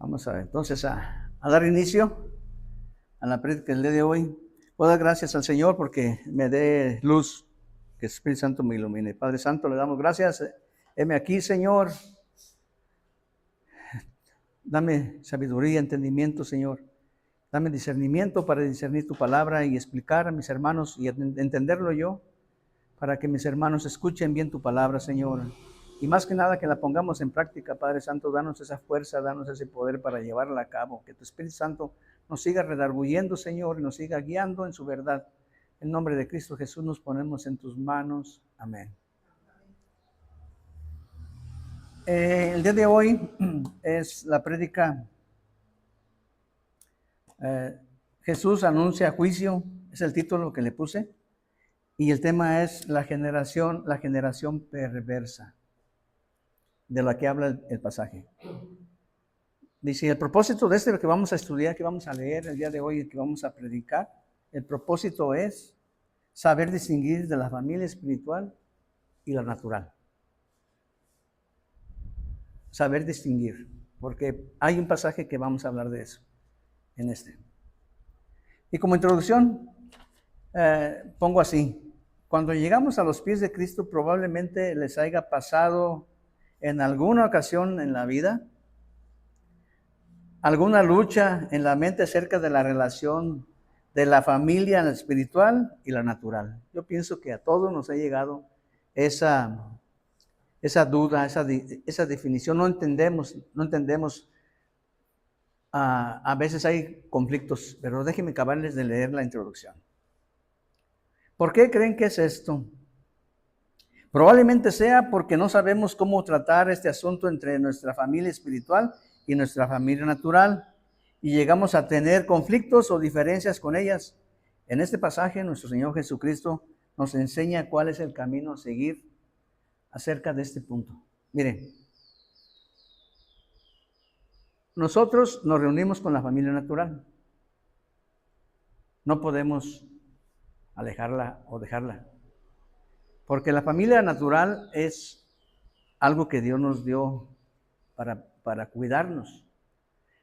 Vamos a ver, entonces a dar inicio a la prédica del día de hoy. Puedo dar gracias al Señor porque me dé luz, que el Espíritu Santo me ilumine. Padre Santo, le damos gracias. Heme aquí, Señor. Dame sabiduría, entendimiento, Señor. Dame discernimiento para discernir tu palabra y explicar a mis hermanos y entenderlo yo, para que mis hermanos escuchen bien tu palabra, Señor. Y más que nada que la pongamos en práctica, Padre Santo, danos esa fuerza, danos ese poder para llevarla a cabo. Que tu Espíritu Santo nos siga redarguyendo, Señor, y nos siga guiando en su verdad. En nombre de Cristo Jesús nos ponemos en tus manos. Amén. El día de hoy es la prédica. Jesús anuncia juicio, es el título que le puse. Y el tema es la generación perversa, de la que habla el pasaje. Dice, el propósito de lo que vamos a estudiar, que vamos a leer el día de hoy, que vamos a predicar, el propósito es saber distinguir de la familia espiritual y la natural. Saber distinguir, porque hay un pasaje que vamos a hablar de eso, en este. Y como introducción, pongo así. Cuando llegamos a los pies de Cristo, probablemente les haya pasado en alguna ocasión en la vida alguna lucha en la mente acerca de la relación de la familia espiritual y la natural. Yo pienso que a todos nos ha llegado esa duda, esa definición. No entendemos. A veces hay conflictos, pero déjenme acabarles de leer la introducción. ¿Por qué creen que es esto? Probablemente sea porque no sabemos cómo tratar este asunto entre nuestra familia espiritual y nuestra familia natural, y llegamos a tener conflictos o diferencias con ellas. En este pasaje, nuestro Señor Jesucristo nos enseña cuál es el camino a seguir acerca de este punto. Miren, nosotros nos reunimos con la familia natural. No podemos alejarla o dejarla, porque la familia natural es algo que Dios nos dio para cuidarnos.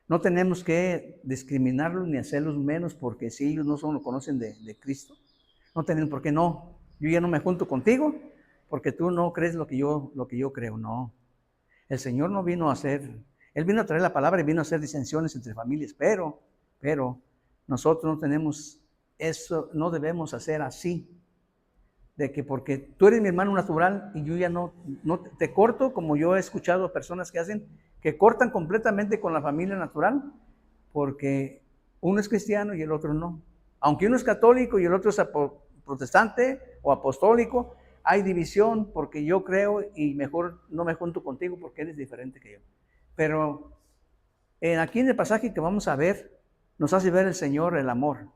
No tenemos que discriminarlos ni hacerlos menos porque si ellos no lo conocen de Cristo. No tenemos por qué no. Yo ya no me junto contigo porque tú no crees lo que yo creo. No. El Señor no vino a hacer, Él vino a traer la palabra y vino a hacer disensiones entre familias, pero nosotros no tenemos eso, no debemos hacer así. De que porque tú eres mi hermano natural y yo ya no te corto, como yo he escuchado a personas que hacen, que cortan completamente con la familia natural, porque uno es cristiano y el otro no. Aunque uno es católico y el otro es protestante o apostólico, hay división porque yo creo y mejor no me junto contigo porque eres diferente que yo. Pero aquí en el pasaje que vamos a ver, nos hace ver el Señor el amor.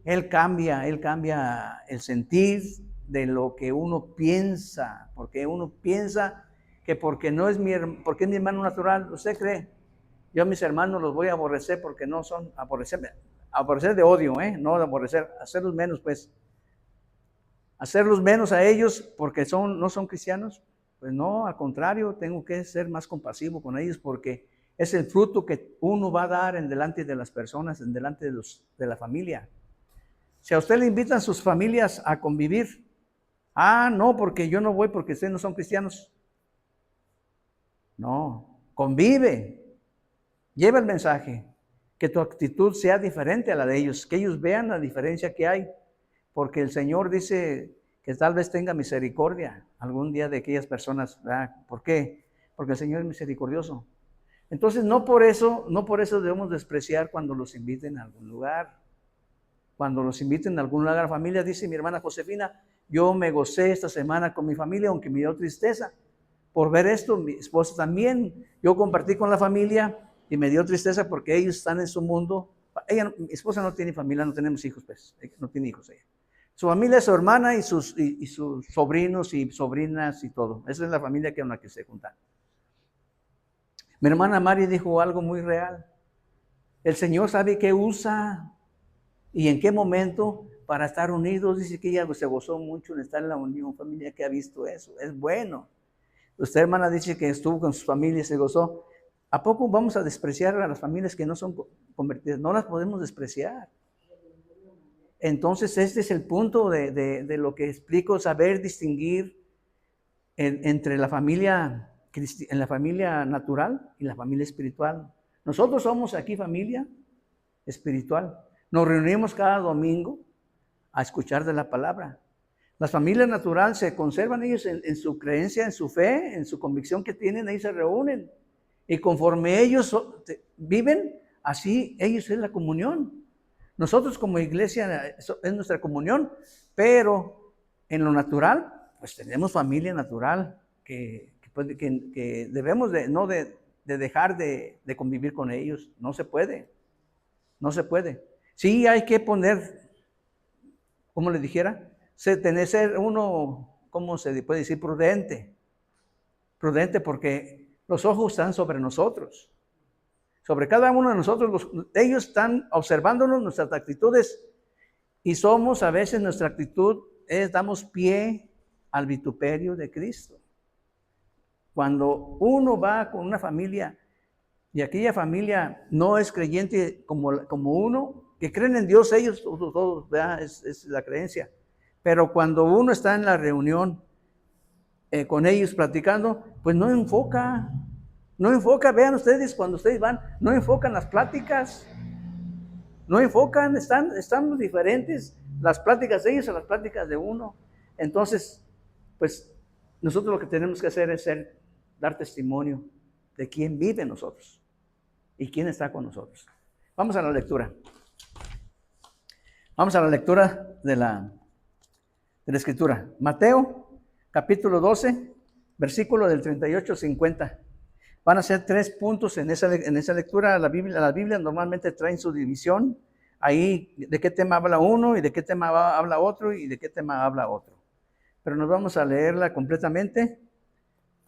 Él cambia el sentir de lo que uno piensa, porque uno piensa que porque es mi hermano natural, ¿usted cree? Yo a mis hermanos los voy a aborrecer porque no son, aborrecer de odio, no de aborrecer, hacerlos menos pues. Hacerlos menos a ellos porque no son cristianos, pues no, al contrario, tengo que ser más compasivo con ellos porque es el fruto que uno va a dar en delante de las personas, en delante de la familia. Si a usted le invitan sus familias a convivir, no, porque yo no voy porque ustedes no son cristianos. No, convive, lleva el mensaje, que tu actitud sea diferente a la de ellos, que ellos vean la diferencia que hay, porque el Señor dice que tal vez tenga misericordia algún día de aquellas personas. ¿Por qué? Porque el Señor es misericordioso. Entonces no por eso debemos despreciar cuando los inviten a algún lugar. Cuando los inviten a algún lugar, familia, dice mi hermana Josefina, yo me gocé esta semana con mi familia, aunque me dio tristeza por ver esto. Mi esposa también, yo compartí con la familia y me dio tristeza porque ellos están en su mundo. Mi esposa no tiene familia, no tenemos hijos, pues, no tiene hijos ella. Su familia es su hermana y sus sobrinos y sobrinas y todo. Esa es la familia con la que se juntan. Mi hermana Mari dijo algo muy real. El Señor sabe qué usa y en qué momento para estar unidos. Dice que ella se gozó mucho en estar en la unión, familia que ha visto eso. Es bueno. Usted, hermana, dice que estuvo con su familia y se gozó. ¿A poco vamos a despreciar a las familias que no son convertidas? No las podemos despreciar. Entonces, este es el punto de lo que explico, saber distinguir entre la familia, en la familia natural y la familia espiritual. Nosotros somos aquí familia espiritual. Nos reunimos cada domingo a escuchar de la palabra. Las familias naturales se conservan ellos en su creencia, en su fe, en su convicción que tienen, ahí se reúnen. Y conforme ellos viven, así ellos es la comunión. Nosotros como iglesia es nuestra comunión, pero en lo natural, pues tenemos familia natural que debemos de dejar de convivir con ellos. No se puede, no se puede. Sí hay que poner, como les dijera, tener que ser uno, ¿cómo se puede decir? Prudente porque los ojos están sobre nosotros. Sobre cada uno de nosotros, ellos están observándonos nuestras actitudes y somos a veces nuestra actitud damos pie al vituperio de Cristo. Cuando uno va con una familia y aquella familia no es creyente como uno, que creen en Dios ellos, todos es la creencia. Pero cuando uno está en la reunión con ellos platicando, pues no enfoca, vean ustedes cuando ustedes van, no enfocan las pláticas, no enfocan, están diferentes las pláticas de ellos a las pláticas de uno. Entonces, pues nosotros lo que tenemos que hacer es dar testimonio de quién vive en nosotros y quién está con nosotros. Vamos a la lectura. Vamos a la lectura de la Escritura. Mateo, capítulo 12, versículo del 38 al 50. Van a ser 3 puntos en esa lectura. La Biblia normalmente traen su división. Ahí de qué tema habla uno y de qué tema habla otro y de qué tema habla otro. Pero nos vamos a leerla completamente,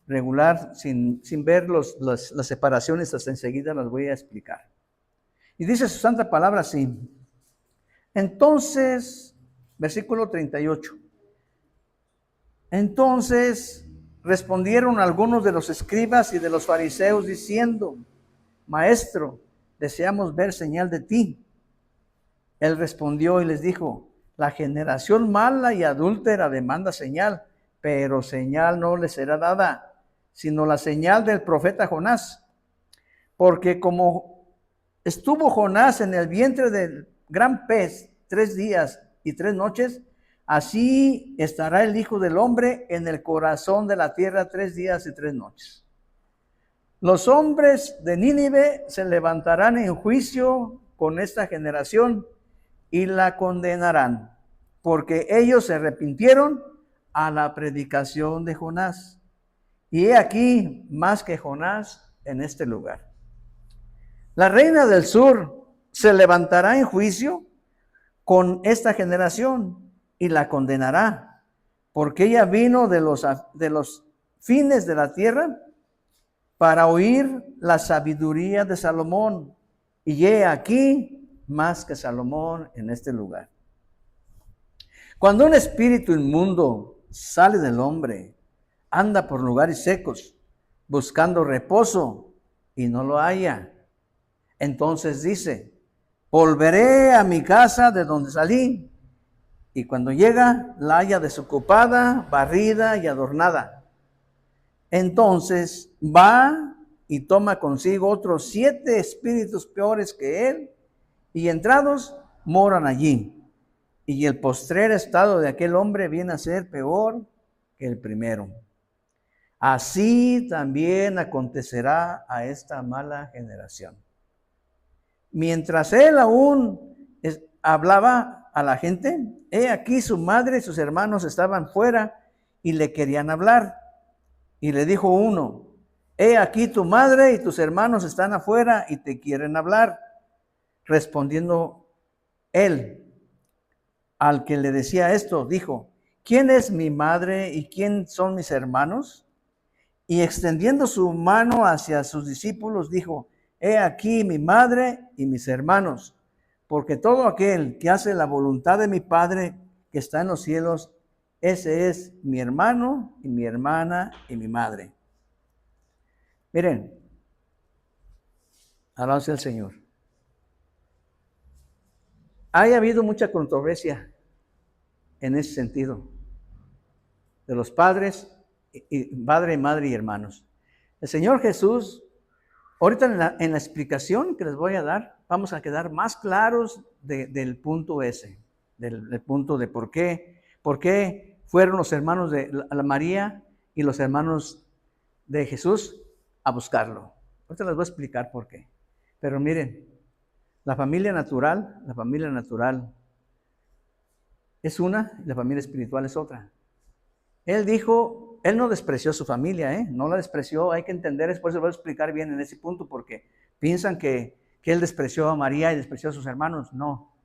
regular, sin ver las separaciones, hasta enseguida las voy a explicar. Y dice su santa palabra así. Entonces, versículo 38. Entonces respondieron algunos de los escribas y de los fariseos diciendo: Maestro, deseamos ver señal de ti. Él respondió y les dijo: la generación mala y adúltera demanda señal, pero señal no le será dada, sino la señal del profeta Jonás. Porque como estuvo Jonás en el vientre del gran pez 3 días y 3 noches, así estará el Hijo del Hombre en el corazón de la tierra 3 días y 3 noches. Los hombres de Nínive se levantarán en juicio con esta generación y la condenarán, porque ellos se arrepintieron a la predicación de Jonás. Y he aquí más que Jonás en este lugar. La reina del sur se levantará en juicio con esta generación y la condenará, porque ella vino de los fines de la tierra para oír la sabiduría de Salomón, y he aquí más que Salomón en este lugar. Cuando un espíritu inmundo sale del hombre, anda por lugares secos, buscando reposo, y no lo halla. Entonces dice: volveré a mi casa de donde salí. Y cuando llega, la halla desocupada, barrida y adornada. Entonces va y toma consigo otros 7 espíritus peores que él, y entrados moran allí. Y el postrer estado de aquel hombre viene a ser peor que el primero. Así también acontecerá a esta mala generación. Mientras él aún hablaba a la gente, he aquí su madre y sus hermanos estaban fuera y le querían hablar. Y le dijo uno: he aquí tu madre y tus hermanos están afuera y te quieren hablar. Respondiendo él al que le decía esto, dijo: ¿quién es mi madre y quién son mis hermanos? Y extendiendo su mano hacia sus discípulos, dijo: he aquí mi madre y mis hermanos, porque todo aquel que hace la voluntad de mi Padre que está en los cielos, ese es mi hermano y mi hermana y mi madre. Miren, Alabado sea el Señor. Ha habido mucha controversia en ese sentido, de los padres, padre, madre y hermanos. El Señor Jesús, ahorita en la explicación que les voy a dar, vamos a quedar más claros del punto ese, del punto de por qué fueron los hermanos de la María y los hermanos de Jesús a buscarlo. Ahorita les voy a explicar por qué. Pero miren, la familia natural es una y la familia espiritual es otra. Él dijo, él no despreció a su familia, no la despreció, hay que entender, después se lo voy a explicar bien en ese punto, porque piensan que él despreció a María y despreció a sus hermanos. No,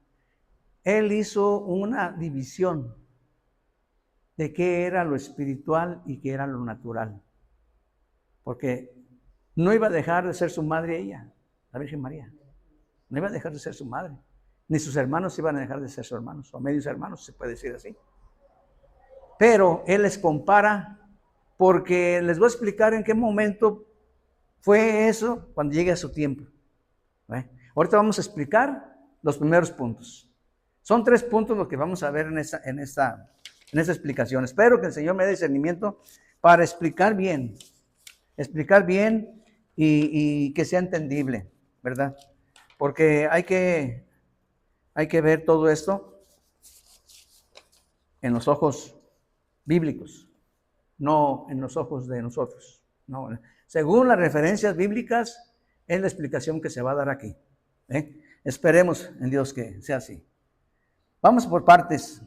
él hizo una división de qué era lo espiritual y qué era lo natural, porque no iba a dejar de ser su madre ella, la Virgen María, no iba a dejar de ser su madre, ni sus hermanos iban a dejar de ser sus hermanos, o medios hermanos, se puede decir así. Pero él les compara, porque les voy a explicar en qué momento fue eso cuando llegue a su tiempo. Ahorita vamos a explicar los primeros puntos. Son 3 puntos los que vamos a ver en esta explicación. Espero que el Señor me dé discernimiento para explicar bien y que sea entendible, ¿verdad? Porque hay que ver todo esto en los ojos bíblicos, no en los ojos de nosotros. No. Según las referencias bíblicas, es la explicación que se va a dar aquí. Esperemos en Dios que sea así. Vamos por partes.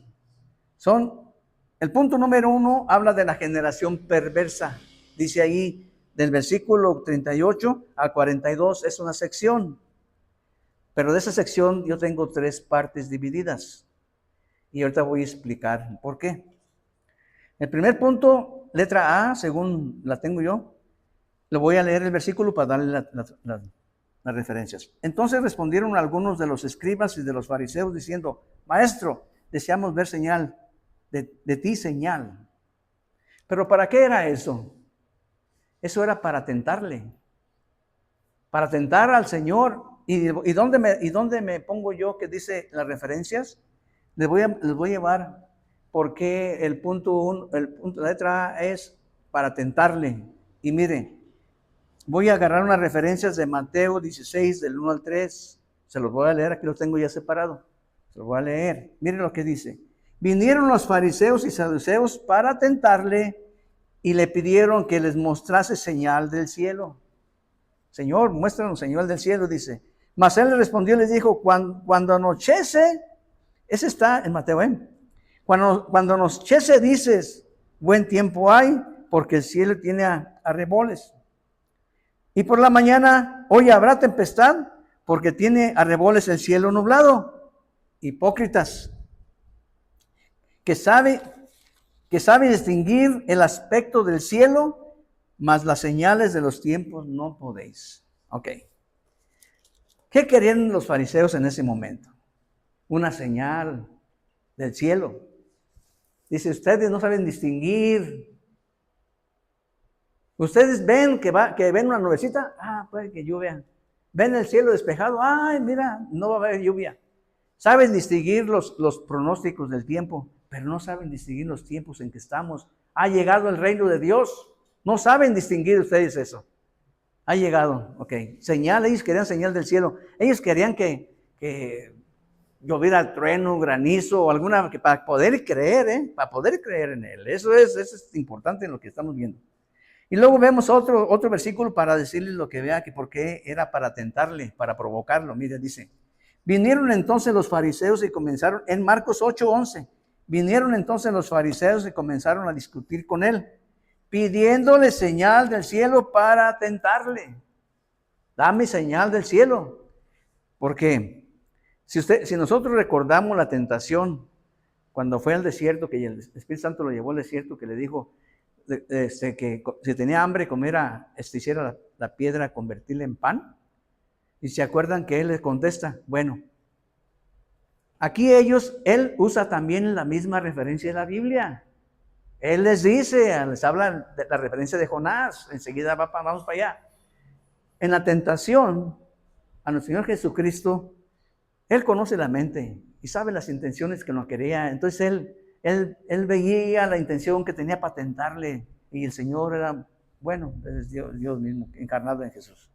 El punto número 1 habla de la generación perversa. Dice ahí, del versículo 38 al 42, es una sección. Pero de esa sección yo tengo 3 partes divididas. Y ahorita voy a explicar por qué. El primer punto, letra A, según la tengo yo, le voy a leer el versículo para darle las referencias. Entonces respondieron algunos de los escribas y de los fariseos diciendo, Maestro, deseamos ver señal, de ti señal. ¿Pero para qué era eso? Eso era para tentarle, para tentar al Señor. ¿Y dónde me pongo yo que dice las referencias? Les voy a llevar porque el punto, la letra A es para tentarle. Y mire, voy a agarrar unas referencias de Mateo 16, del 1 al 3. Se los voy a leer, aquí lo tengo ya separado. Se los voy a leer. Miren lo que dice. Vinieron los fariseos y saduceos para tentarle y le pidieron que les mostrase señal del cielo. Señor, muéstranos señal del cielo, dice. Mas él le respondió y les dijo, cuando anochece, ese está en Mateo, Cuando anochece dices, buen tiempo hay, porque el cielo tiene arreboles. Y por la mañana, hoy habrá tempestad, porque tiene arreboles el cielo nublado. Hipócritas, que sabe distinguir el aspecto del cielo, mas las señales de los tiempos no podéis. Ok. ¿Qué querían los fariseos en ese momento? Una señal del cielo. Dice, ustedes no saben distinguir. Ustedes ven que ven una nubecita, puede que lluvia. Ven el cielo despejado, mira, no va a haber lluvia. Saben distinguir los pronósticos del tiempo, pero no saben distinguir los tiempos en que estamos. Ha llegado el reino de Dios. No saben distinguir ustedes eso. Ha llegado, ok. Señal, ellos querían señal del cielo. Ellos querían que lloviera trueno, granizo o alguna, para poder creer, para poder creer en Él. Eso es importante en lo que estamos viendo. Y luego vemos otro versículo para decirles lo que vea, que por qué era para tentarle, para provocarlo. Mire, dice, vinieron entonces los fariseos y comenzaron, en Marcos 8:11, vinieron entonces los fariseos y comenzaron a discutir con Él, pidiéndole señal del cielo para tentarle. Dame señal del cielo. Porque si nosotros recordamos la tentación, cuando fue al desierto, que el Espíritu Santo lo llevó al desierto, que le dijo que si tenía hambre comiera, hiciera la piedra, convertirla en pan. Y se acuerdan que Él les contesta, bueno, aquí él usa también la misma referencia de la Biblia. Él les dice, les habla de la referencia de Jonás, enseguida vamos para allá. En la tentación, a nuestro Señor Jesucristo, Él conoce la mente y sabe las intenciones que nos quería. Entonces Él veía la intención que tenía para tentarle, y el Señor era, bueno, es Dios mismo, encarnado en Jesús.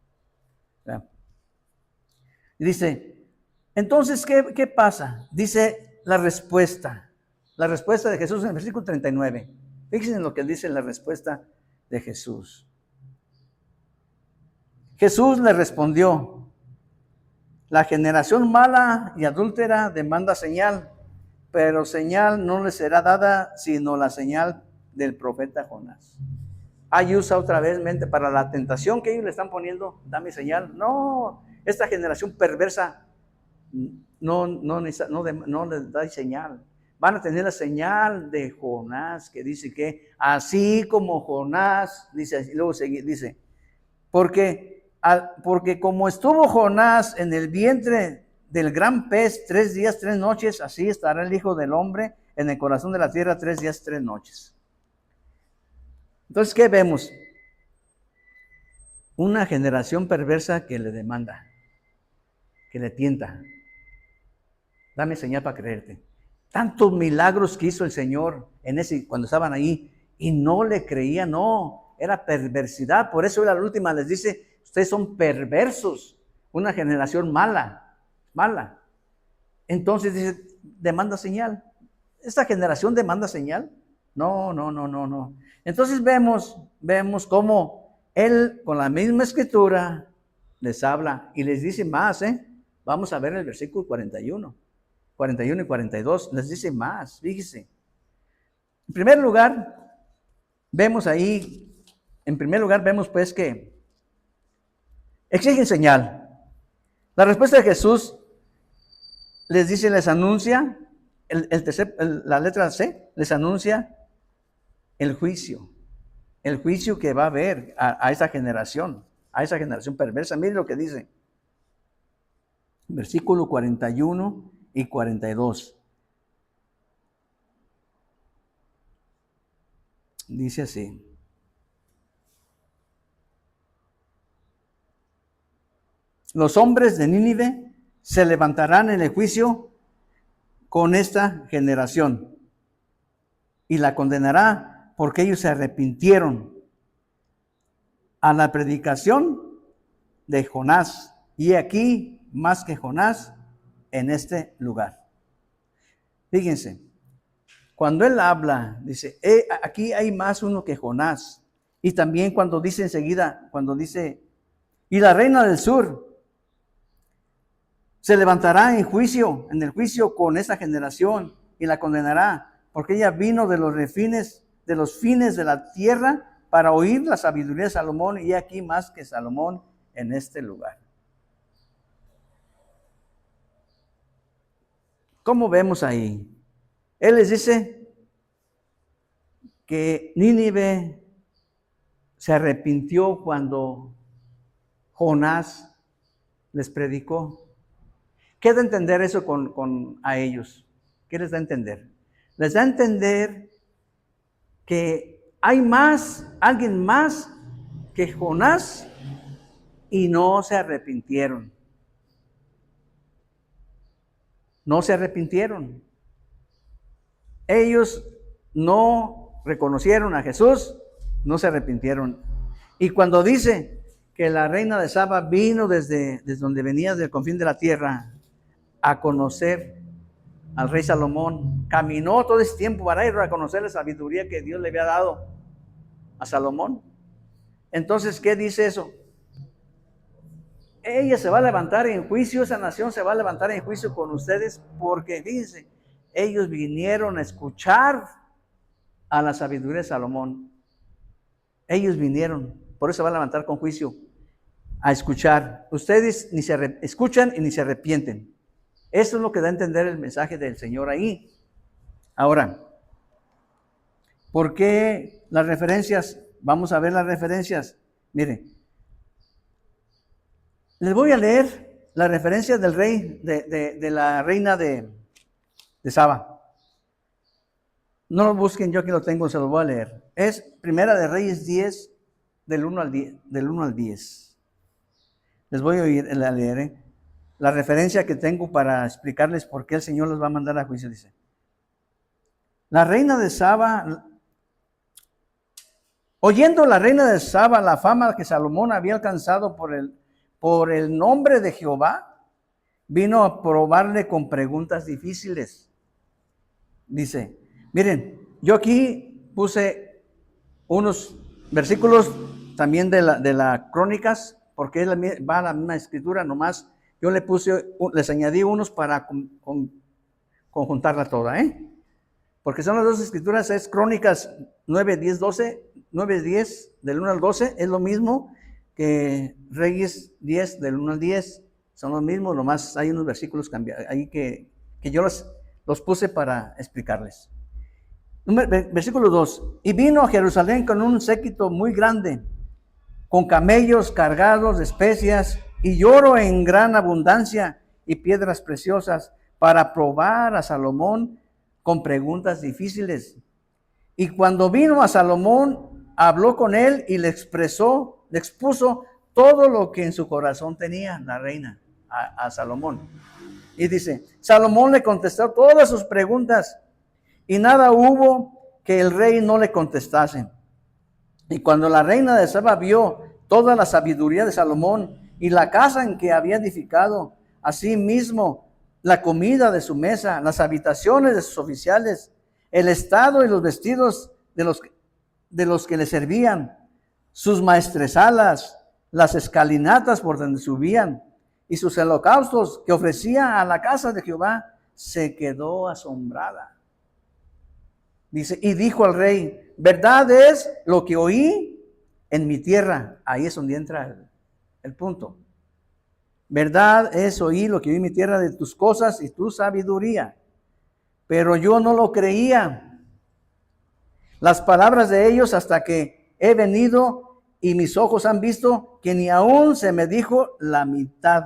¿Verdad? Y dice, entonces, ¿qué pasa? Dice la respuesta de Jesús en el versículo 39. Fíjense en lo que dice la respuesta de Jesús. Jesús le respondió, la generación mala y adúltera demanda señal, pero señal no le será dada sino la señal del profeta Jonás. Ahí usa otra vez mente para la tentación que ellos le están poniendo, dame señal. No, esta generación perversa no les da señal. Van a tener la señal de Jonás, que dice que así como Jonás, dice, y luego dice, porque como estuvo Jonás en el vientre del gran pez 3 días, 3 noches, así estará el Hijo del Hombre en el corazón de la tierra 3 días, 3 noches. Entonces, ¿qué vemos? Una generación perversa que le demanda, que le tienta. Dame señal para creerte. Tantos milagros que hizo el Señor cuando estaban ahí, y no le creían, no, era perversidad. Por eso la última les dice, ustedes son perversos, una generación mala. Entonces dice, demanda señal. ¿Esta generación demanda señal? No. Entonces vemos cómo Él con la misma escritura les habla y les dice más, Vamos a ver el versículo 41 y 42, les dice más, fíjese. En primer lugar, vemos pues que exigen señal. La respuesta de Jesús les dice, les anuncia, la letra C, les anuncia el juicio que va a haber a esa generación perversa. Miren lo que dice, versículo 41 y 42. Dice así. Los hombres de Nínive se levantarán en el juicio con esta generación y la condenará porque ellos se arrepintieron a la predicación de Jonás. Y aquí más que Jonás en este lugar. Fíjense, cuando él habla, dice, aquí hay más uno que Jonás. Y también cuando dice enseguida, y la reina del sur se levantará en el juicio con esa generación y la condenará, porque ella vino de los fines de la tierra para oír la sabiduría de Salomón, y aquí más que Salomón en este lugar. ¿Cómo vemos ahí? Él les dice que Nínive se arrepintió cuando Jonás les predicó. ¿Qué da a entender eso a ellos? ¿Qué les da a entender? Les da a entender que hay alguien más que Jonás, y no se arrepintieron. No se arrepintieron. Ellos no reconocieron a Jesús, no se arrepintieron. Y cuando dice que la reina de Saba vino desde donde venía, del confín de la tierra, a conocer al rey Salomón, caminó todo ese tiempo para ir a conocer la sabiduría que Dios le había dado a Salomón. Entonces, ¿qué dice eso? Ella se va a levantar en juicio, esa nación se va a levantar en juicio con ustedes, porque fíjense, ellos vinieron a escuchar a la sabiduría de Salomón. Ellos vinieron, por eso se va a levantar con juicio, a escuchar. Ustedes ni se escuchan y ni se arrepienten. Eso es lo que da a entender el mensaje del Señor ahí. Ahora, ¿por qué las referencias? Vamos a ver las referencias. Miren, les voy a leer la referencia del rey, de la reina de Saba. No lo busquen, yo aquí lo tengo, se lo voy a leer. Es Primera de Reyes 10, del 1 al 10. Les voy a leer, la referencia que tengo para explicarles por qué el Señor los va a mandar a juicio. Dice, la reina de Saba, oyendo la reina de Saba la fama que Salomón había alcanzado por el nombre de Jehová, vino a probarle con preguntas difíciles. Dice, miren, yo aquí puse unos versículos también de la Crónicas, porque va a la misma escritura, nomás yo les añadí unos para conjuntarla toda, porque son las dos escrituras, es Crónicas 9, 10, 12, 9, 10, del 1 al 12, es lo mismo que Reyes 10, del 1 al 10, son los mismos, nomás hay unos versículos cambiados, ahí que yo los puse para explicarles. Versículo 2, y vino a Jerusalén con un séquito muy grande, con camellos cargados de especias y oro en gran abundancia y piedras preciosas, para probar a Salomón con preguntas difíciles. Y cuando vino a Salomón, habló con él y le expuso todo lo que en su corazón tenía la reina a Salomón. Y dice, Salomón le contestó todas sus preguntas y nada hubo que el rey no le contestase. Y cuando la reina de Saba vio toda la sabiduría de Salomón y la casa en que había edificado, asimismo la comida de su mesa, las habitaciones de sus oficiales, el estado y los vestidos de los que le servían, sus maestresalas, las escalinatas por donde subían y sus holocaustos que ofrecía a la casa de Jehová, se quedó asombrada. Dice, y dijo al rey, verdad es lo que oí en mi tierra. Ahí es donde entra el punto. Verdad es oí lo que oí en mi tierra de tus cosas y tu sabiduría. Pero yo no lo creía. Las palabras de ellos hasta que he venido y mis ojos han visto que ni aún se me dijo la mitad.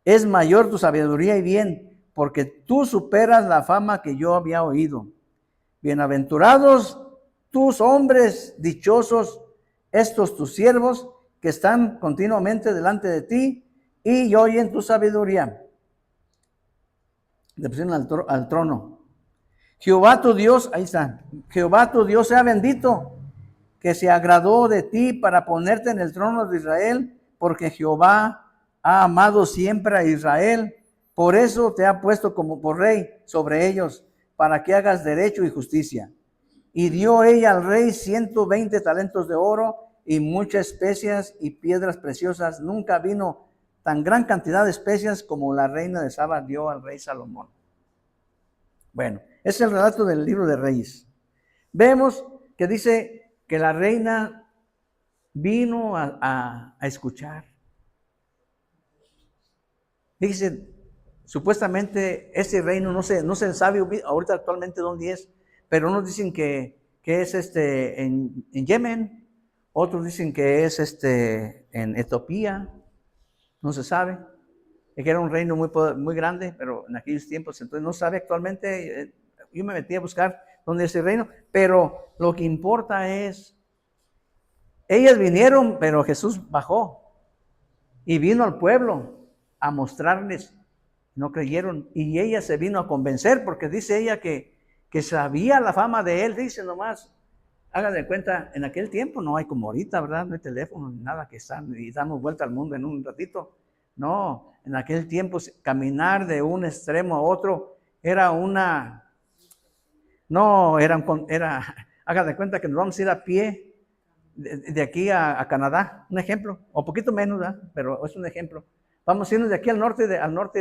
Es mayor tu sabiduría y bien, porque tú superas la fama que yo había oído. Bienaventurados tus hombres, dichosos estos tus siervos que están continuamente delante de ti y oyen tu sabiduría. Le pusieron al trono. Jehová tu Dios, ahí está. Jehová tu Dios sea bendito, que se agradó de ti para ponerte en el trono de Israel, porque Jehová ha amado siempre a Israel. Por eso te ha puesto como por rey sobre ellos, para que hagas derecho y justicia. Y dio ella al rey 120 talentos de oro y muchas especias y piedras preciosas. Nunca vino tan gran cantidad de especias como la reina de Saba dio al rey Salomón. Bueno, es el relato del libro de Reyes. Vemos que dice que la reina vino a escuchar. Dice, supuestamente ese reino no se sabe ahorita actualmente dónde es, pero unos dicen que es en Yemen, otros dicen que es en Etiopía, no se sabe. Es que era un reino muy grande, pero en aquellos tiempos, entonces no sabe actualmente. Yo me metí a buscar dónde es el reino, pero lo que importa es, ellas vinieron, pero Jesús bajó y vino al pueblo a mostrarles. No creyeron y ella se vino a convencer porque dice ella que sabía la fama de él. Dice nomás, hagan de cuenta, en aquel tiempo no hay como ahorita, ¿verdad? No hay teléfono ni nada que están y damos vuelta al mundo en un ratito. No, en aquel tiempo caminar de un extremo a otro era hagan de cuenta que nos vamos a ir a pie de aquí a Canadá, un ejemplo, o poquito menos, ¿verdad? Pero es un ejemplo. Vamos a irnos de aquí al norte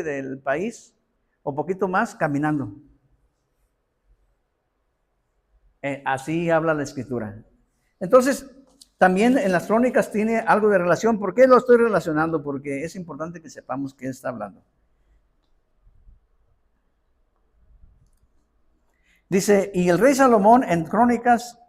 del país, o poquito más, caminando. Así habla la Escritura. Entonces, también en las Crónicas tiene algo de relación. ¿Por qué lo estoy relacionando? Porque es importante que sepamos qué está hablando. Dice, y el rey Salomón en Crónicas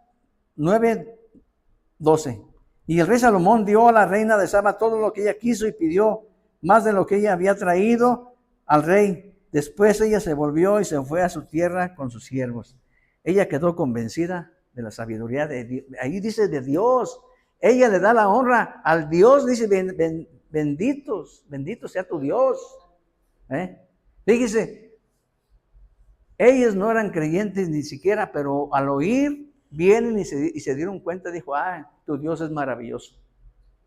9:12. Y el rey Salomón dio a la reina de Saba todo lo que ella quiso y pidió más de lo que ella había traído al rey. Después ella se volvió y se fue a su tierra con sus siervos. Ella quedó convencida de la sabiduría de Dios. Ahí dice de Dios. Ella le da la honra al Dios, dice, bendito sea tu Dios. Fíjese, ellos no eran creyentes ni siquiera, pero al oír, vienen y se dieron cuenta, dijo, tu Dios es maravilloso.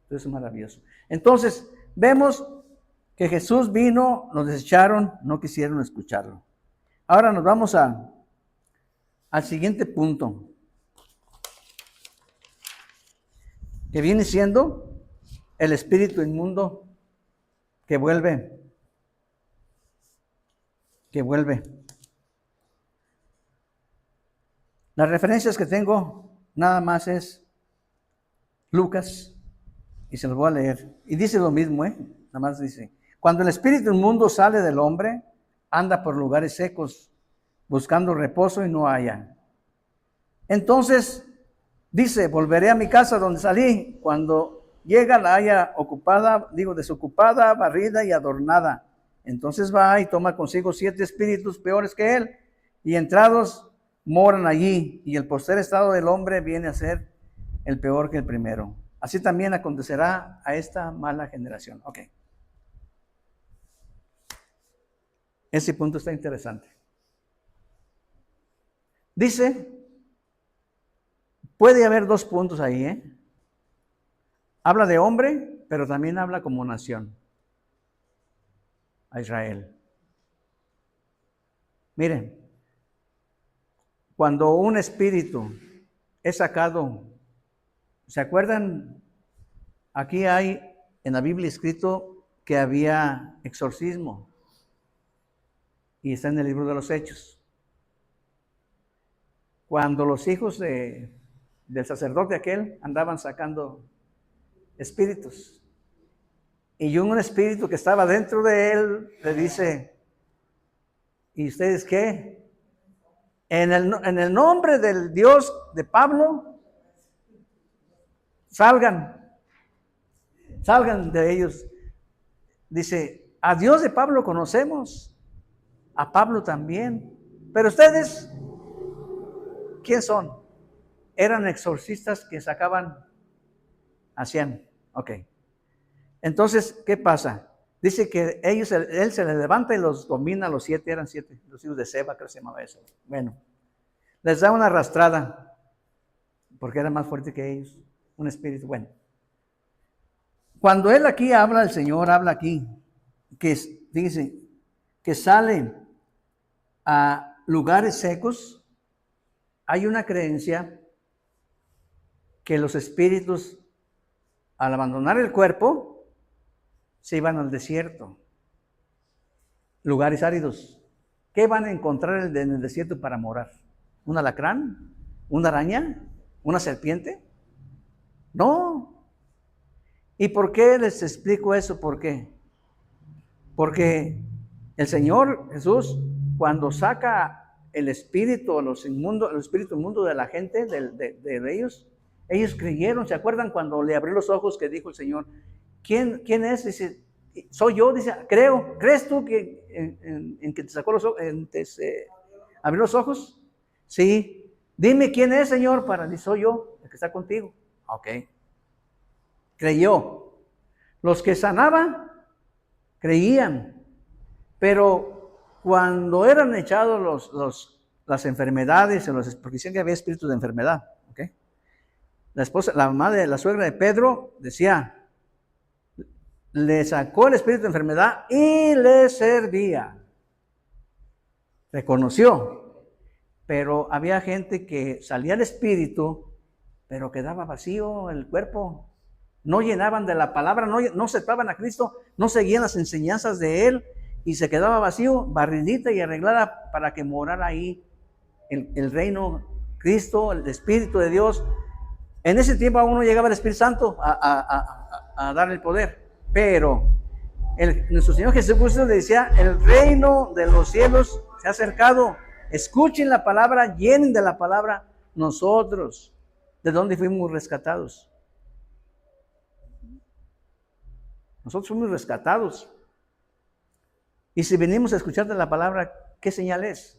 Dios es maravilloso. Entonces, vemos que Jesús vino, los desecharon, no quisieron escucharlo. Ahora nos vamos al siguiente punto, que viene siendo el espíritu inmundo que vuelve. Las referencias que tengo nada más es Lucas, y se los voy a leer. Y dice lo mismo, nada más dice, cuando el espíritu inmundo sale del hombre, anda por lugares secos, buscando reposo y no halla. Entonces dice, volveré a mi casa donde salí. Cuando llega la halla desocupada, barrida y adornada. Entonces va y toma consigo 7 espíritus peores que él, y entrados moran allí, y el postrer estado del hombre viene a ser el peor que el primero. Así también acontecerá a esta mala generación. Ok. Ese punto está interesante. Dice, puede haber 2 puntos ahí, Habla de hombre, pero también habla como nación, a Israel. Miren, cuando un espíritu es sacado, ¿se acuerdan? Aquí hay en la Biblia escrito que había exorcismo, y está en el libro de los Hechos. Cuando los hijos del sacerdote aquel andaban sacando espíritus, y un espíritu que estaba dentro de él le dice, ¿y ustedes qué? En el nombre del Dios de Pablo, salgan de ellos. Dice, a Dios de Pablo conocemos, a Pablo también, pero ustedes, ¿quién son? Eran exorcistas que hacían. Ok. Entonces, ¿qué pasa? Dice que él se les levanta y los domina, los 7, eran 7, los hijos de Seba, creo que se llamaba eso. Bueno, les da una arrastrada, porque era más fuerte que ellos, un espíritu. Bueno, cuando él aquí habla, el Señor habla aquí, que dice, que sale a lugares secos, hay una creencia que los espíritus, al abandonar el cuerpo, se iban al desierto, lugares áridos. ¿Qué van a encontrar en el desierto para morar? ¿Un alacrán? ¿Una araña? ¿Una serpiente? No. ¿Y por qué les explico eso? ¿Por qué? Porque el Señor Jesús, cuando saca el espíritu, el espíritu inmundo de la gente, de ellos creyeron. ¿Se acuerdan cuando le abrió los ojos que dijo el Señor? ¿Quién es? Dice, soy yo. Dice, creo. ¿Crees tú que en que te sacó los ojos, abrió los ojos? Sí. Dime quién es, Señor, dice, soy yo, el que está contigo. Ok. Creyó. Los que sanaban, creían. Pero cuando eran echados las enfermedades, porque decían que había espíritus de enfermedad. Ok. La mamá la suegra de Pedro decía, le sacó el espíritu de enfermedad y le servía. Reconoció. Pero había gente que salía el espíritu, pero quedaba vacío el cuerpo. No llenaban de la palabra, no aceptaban a Cristo, no seguían las enseñanzas de Él, y se quedaba vacío, barridita y arreglada para que morara ahí el reino, Cristo, el Espíritu de Dios. En ese tiempo aún no llegaba el Espíritu Santo a darle el poder. Pero nuestro Señor Jesucristo le decía, el reino de los cielos se ha acercado. Escuchen la palabra, llenen de la palabra. Nosotros, ¿de dónde fuimos rescatados? Nosotros fuimos rescatados. Y si venimos a escuchar de la palabra, ¿qué señal es?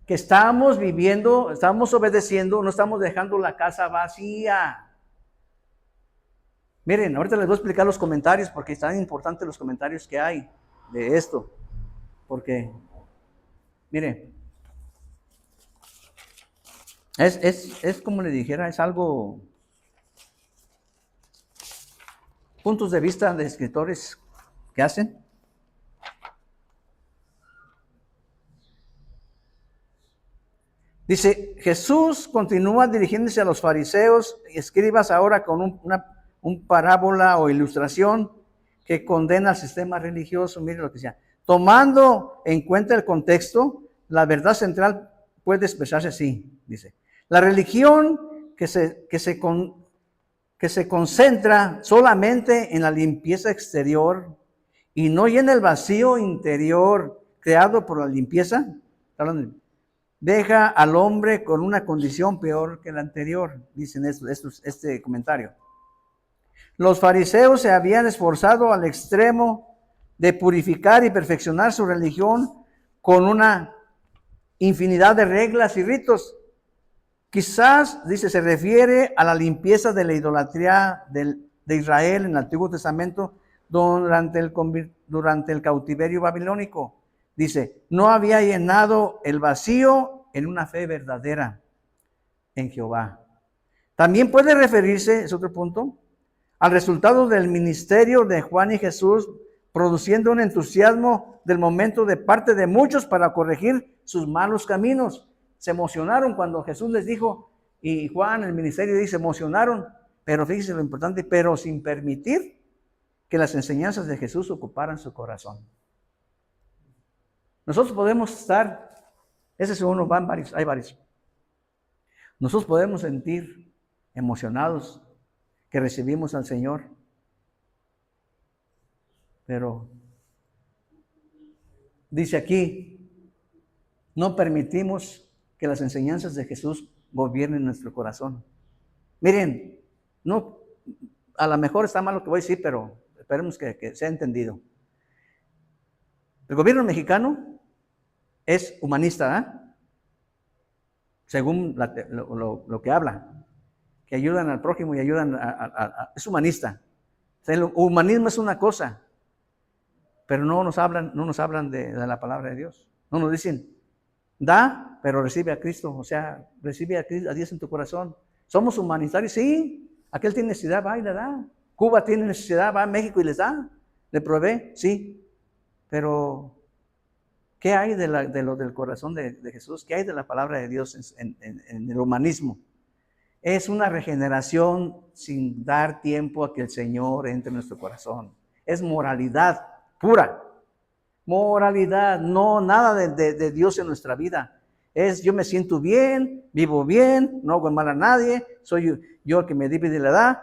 Que estamos viviendo, estamos obedeciendo, no estamos dejando la casa vacía. Miren, ahorita les voy a explicar los comentarios porque están importantes los comentarios que hay de esto. Porque, miren, es como le dijera, es algo, puntos de vista de escritores que hacen. Dice, Jesús continúa dirigiéndose a los fariseos y escribas ahora con un parábola o ilustración que condena al sistema religioso. Miren lo que decía. Tomando en cuenta el contexto, la verdad central puede expresarse así, dice. La religión que se concentra solamente en la limpieza exterior y no llena el vacío interior creado por la limpieza, deja al hombre con una condición peor que la anterior, dicen este comentario. Los fariseos se habían esforzado al extremo de purificar y perfeccionar su religión con una infinidad de reglas y ritos. Quizás, dice, se refiere a la limpieza de la idolatría de Israel en el Antiguo Testamento durante el cautiverio babilónico. Dice, no había llenado el vacío en una fe verdadera en Jehová. También puede referirse, es otro punto, al resultado del ministerio de Juan y Jesús, produciendo un entusiasmo del momento de parte de muchos para corregir sus malos caminos. Se emocionaron cuando Jesús les dijo, y Juan, el ministerio dice, se emocionaron, pero fíjense lo importante, pero sin permitir que las enseñanzas de Jesús ocuparan su corazón. Nosotros podemos estar, ese es uno, van varios, hay varios. Nosotros podemos sentir emocionados que recibimos al Señor, pero dice aquí, no permitimos que las enseñanzas de Jesús gobiernen nuestro corazón. Miren, no, a lo mejor está mal lo que voy a decir, pero esperemos que sea entendido. El gobierno mexicano es humanista, ¿eh? Según lo que habla, que ayudan al prójimo y ayudan es humanista. O sea, el humanismo es una cosa, pero no nos hablan de la palabra de Dios. No nos dicen, da, pero recibe a Cristo, o sea, recibe a Dios en tu corazón. Somos humanitarios, sí, aquel tiene necesidad, va y le da. Cuba tiene necesidad, va a México y les da, le provee, sí, pero ¿qué hay de lo del corazón de Jesús? ¿Qué hay de la palabra de Dios en el humanismo? Es una regeneración sin dar tiempo a que el Señor entre en nuestro corazón. Es moralidad pura. Moralidad, no nada de Dios en nuestra vida. Es yo me siento bien, vivo bien, no hago mal a nadie, soy yo el que me divide la edad,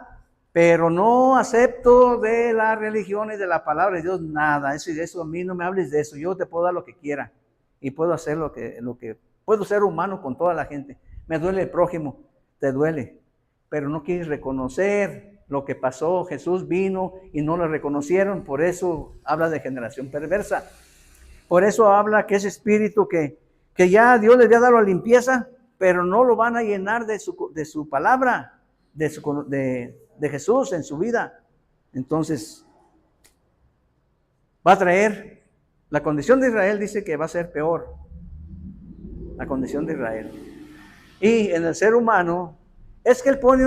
pero no acepto de la religión y de la palabra de Dios nada. Eso a mí no me hables de eso. Yo te puedo dar lo que quiera y puedo hacer lo que puedo ser humano con toda la gente. Me duele el prójimo, te duele, pero no quieres reconocer lo que pasó. Jesús vino y no lo reconocieron, por eso habla de generación perversa. Por eso habla que ese espíritu que ya Dios les había dado la limpieza, pero no lo van a llenar de su palabra, de Jesús en su vida. Entonces, va a traer, la condición de Israel dice que va a ser peor, la condición de Israel. Y en el ser humano, es que él pone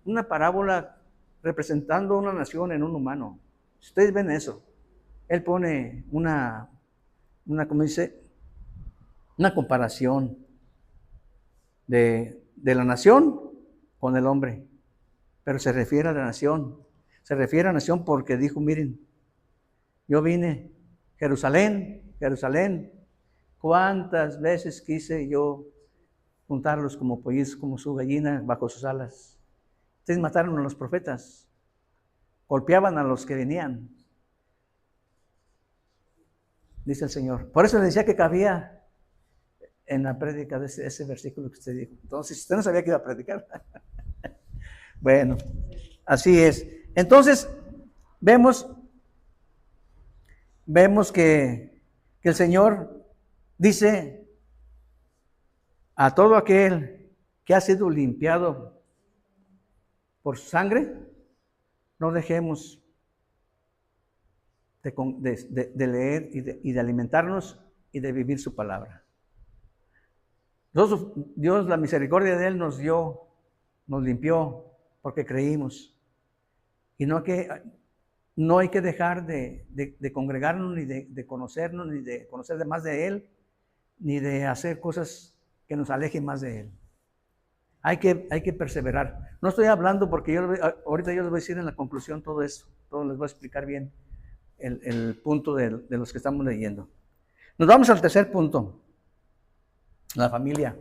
una parábola representando una nación en un humano. Si ustedes ven eso, él pone ¿cómo dice? Una comparación de la nación con el hombre. Pero se refiere a la nación. Se refiere a la nación porque dijo, miren, yo vine, Jerusalén, Jerusalén, ¿cuántas veces quise yo juntarlos como pollitos, como su gallina bajo sus alas? Ustedes mataron a los profetas, golpeaban a los que venían, dice el Señor. Por eso le decía que cabía en la prédica de ese versículo que usted dijo. Entonces, usted no sabía que iba a predicar. Bueno, así es. Entonces, vemos que el Señor dice a todo aquel que ha sido limpiado por su sangre, no dejemos de leer y de alimentarnos y de vivir su palabra. Dios, la misericordia de Él nos dio, nos limpió porque creímos. Y no hay que dejar de congregarnos, ni de conocernos, ni de conocer de más de Él, ni de hacer cosas que nos alejen más de Él. Hay que perseverar. No estoy hablando porque ahorita yo les voy a decir en la conclusión todo eso. Todo les voy a explicar bien el punto de los que estamos leyendo. Nos vamos al tercer punto. La familia.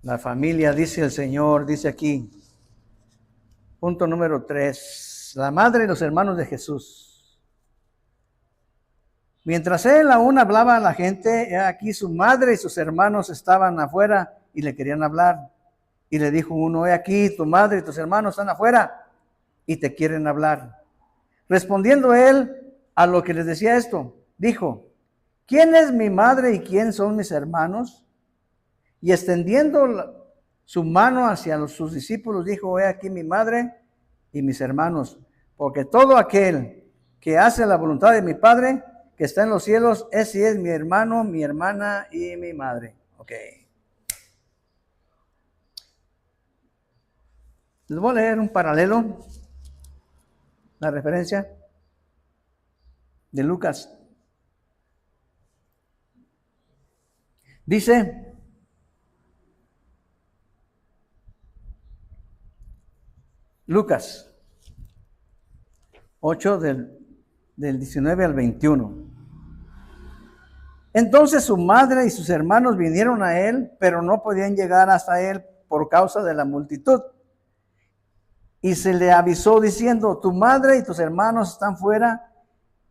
La familia, dice el Señor, dice aquí. Punto número 3. La madre y los hermanos de Jesús. Mientras él aún hablaba a la gente, aquí su madre y sus hermanos estaban afuera y le querían hablar. Y le dijo uno, aquí tu madre y tus hermanos están afuera y te quieren hablar. Respondiendo él a lo que les decía esto, dijo, ¿quién es mi madre y quién son mis hermanos? Y extendiendo su mano hacia sus discípulos, dijo, aquí mi madre y mis hermanos, porque todo aquel que hace la voluntad de mi Padre, que está en los cielos, ese es mi hermano, mi hermana y mi madre. Ok. Les voy a leer un paralelo, la referencia de Lucas. Dice, Lucas 8 del 19 al 21. Entonces su madre y sus hermanos vinieron a él, pero no podían llegar hasta él por causa de la multitud. Y se le avisó diciendo, tu madre y tus hermanos están fuera